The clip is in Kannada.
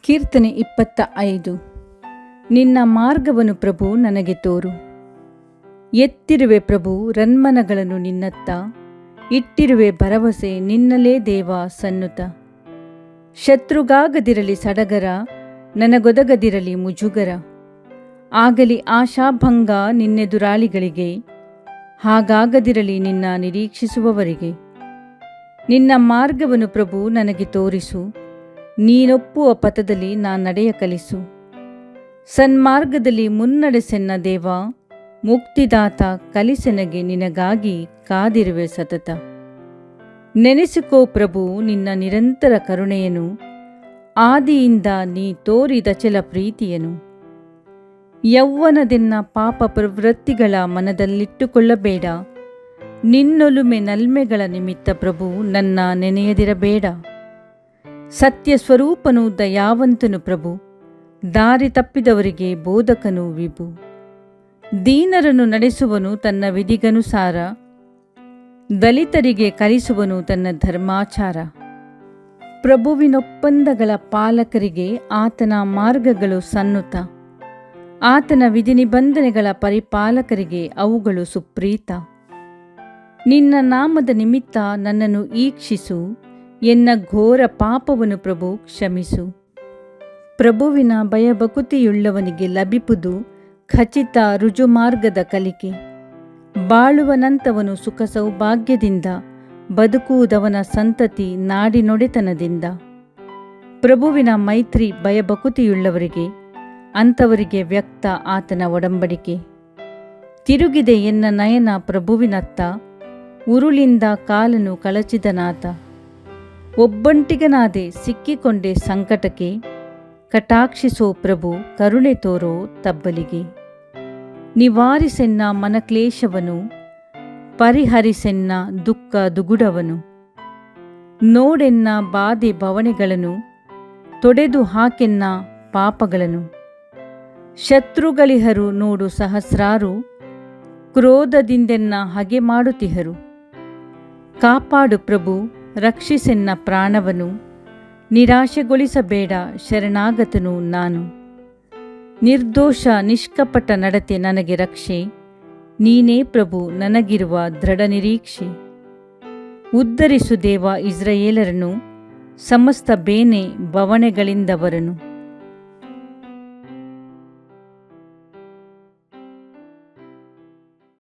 ಕೀರ್ತನೆ 25. ನಿನ್ನ ಮಾರ್ಗವನ್ನು ಪ್ರಭು ನನಗೆ ತೋರು. ಎತ್ತಿರುವೆ ಪ್ರಭು ರನ್ಮನಗಳನ್ನು ನಿನ್ನತ್ತ, ಇಟ್ಟಿರುವೆ ಭರವಸೆ ನಿನ್ನಲೇ ದೇವ ಸನ್ನುತ. ಶತ್ರುಗಾಗದಿರಲಿ ಸಡಗರ, ನನಗೊದಗದಿರಲಿ ಮುಜುಗರ. ಆಗಲಿ ಆಶಾಭಂಗ ನಿನ್ನೆದುರಾಳಿಗಳಿಗೆ, ಹಾಗಾಗದಿರಲಿ ನಿನ್ನ ನಿರೀಕ್ಷಿಸುವವರಿಗೆ. ನಿನ್ನ ಮಾರ್ಗವನ್ನು ಪ್ರಭು ನನಗೆ ತೋರಿಸು, ನೀನೊಪ್ಪುವ ಪಥದಲ್ಲಿ ನಡೆಯ ಕಲಿಸು. ಸನ್ಮಾರ್ಗದಲ್ಲಿ ಮುನ್ನಡೆಸೆನ್ನ ದೇವ, ಮುಕ್ತಿದಾತ ಕಲಿಸೆನಗೆ ನಿನಗಾಗಿ ಕಾದಿರುವೆ ಸತತ. ನೆನೆಸಿಕೋ ಪ್ರಭು ನಿನ್ನ ನಿರಂತರ ಕರುಣೆಯನು, ಆದಿಯಿಂದ ನೀ ತೋರಿದ ಚಲ ಪ್ರೀತಿಯನು. ಯೌವನದೆನ್ನ ಪಾಪ ಪ್ರವೃತ್ತಿಗಳ ಮನದಲ್ಲಿಟ್ಟುಕೊಳ್ಳಬೇಡ, ನಿನ್ನೊಲುಮೆ ನಲ್ಮೆಗಳ ನಿಮಿತ್ತ ಪ್ರಭು ನನ್ನ ನೆನೆಯದಿರಬೇಡ. ಸತ್ಯ ಸ್ವರೂಪನು ದಯಾವಂತನು ಪ್ರಭು, ದಾರಿ ತಪ್ಪಿದವರಿಗೆ ಬೋಧಕನು ವಿಭು. ದೀನರನ್ನು ನಡೆಸುವನು ತನ್ನ ವಿಧಿಗನುಸಾರ, ದಲಿತರಿಗೆ ಕಲಿಸುವನು ತನ್ನ ಧರ್ಮಾಚಾರ. ಪ್ರಭುವಿನೊಪ್ಪಂದಗಳ ಪಾಲಕರಿಗೆ ಆತನ ಮಾರ್ಗಗಳು ಸನ್ನುತ, ಆತನ ವಿಧಿನಿಬಂಧನೆಗಳ ಪರಿಪಾಲಕರಿಗೆ ಅವುಗಳು ಸುಪ್ರೀತ. ನಿನ್ನ ನಾಮದ ನಿಮಿತ್ತ ನನ್ನನ್ನು ಈಕ್ಷಿಸು, ಎನ್ನ ಘೋರ ಪಾಪವನ್ನು ಪ್ರಭು ಕ್ಷಮಿಸು. ಪ್ರಭುವಿನ ಭಯಭಕುತಿಯುಳ್ಳವನಿಗೆ ಲಭಿಪುದು ಖಚಿತ ರುಜುಮಾರ್ಗದ ಕಲಿಕೆ. ಬಾಳುವನಂತವನು ಸುಖ ಸೌಭಾಗ್ಯದಿಂದ, ಬದುಕುವುದವನ ಸಂತತಿ ನಾಡಿನೊಡೆತನದಿಂದ. ಪ್ರಭುವಿನ ಮೈತ್ರಿ ಭಯಭಕುತಿಯುಳ್ಳವರಿಗೆ, ಅಂಥವರಿಗೆ ವ್ಯಕ್ತ ಆತನ ಒಡಂಬಡಿಕೆ. ತಿರುಗಿದೆ ಎನ್ನ ನಯನ ಪ್ರಭುವಿನತ್ತ, ಉರುಳಿಂದ ಕಾಲನು ಕಳಚಿದನಾತ. ಒಬ್ಬಂಟಿಗನಾದೆ ಸಿಕ್ಕಿಕೊಂಡೆ ಸಂಕಟಕ್ಕೆ, ಕಟಾಕ್ಷಿಸೋ ಪ್ರಭು ಕರುಣೆ ತೋರೋ ತಬ್ಬಲಿಗೆ. ನಿವಾರಿಸೆನ್ನ ಮನಕ್ಲೇಶವನು, ಪರಿಹರಿಸೆನ್ನ ದುಃಖ ದುಗುಡವನು. ನೋಡೆನ್ನ ಬಾಧೆ ಬವಣೆಗಳನ್ನು, ತೊಡೆದು ಹಾಕೆನ್ನ ಪಾಪಗಳನ್ನು. ಶತ್ರುಗಳಿಹರು ನೋಡು ಸಹಸ್ರಾರು, ಕ್ರೋಧದಿಂದೆನ್ನ ಹಗೆ ಮಾಡುತ್ತಿಹರು. ಕಾಪಾಡು ಪ್ರಭು ರಕ್ಷಿಸೆನ್ನ ಪ್ರಾಣವನು, ನಿರಾಶೆಗೊಳಿಸಬೇಡ ಶರಣಾಗತನು ನಾನು. ನಿರ್ದೋಷ ನಿಷ್ಕಪಟ ನಡತೆ ನನಗೆ ರಕ್ಷೆ, ನೀನೇ ಪ್ರಭು ನನಗಿರುವ ದೃಢ ನಿರೀಕ್ಷೆ. ಉದ್ಧರಿಸು ದೇವ ಇಸ್ರಾಯೇಲರನ್ನು, ಸಮಸ್ತ ಬೇನೆ ಬವಣೆಗಳಿಂದವರನು.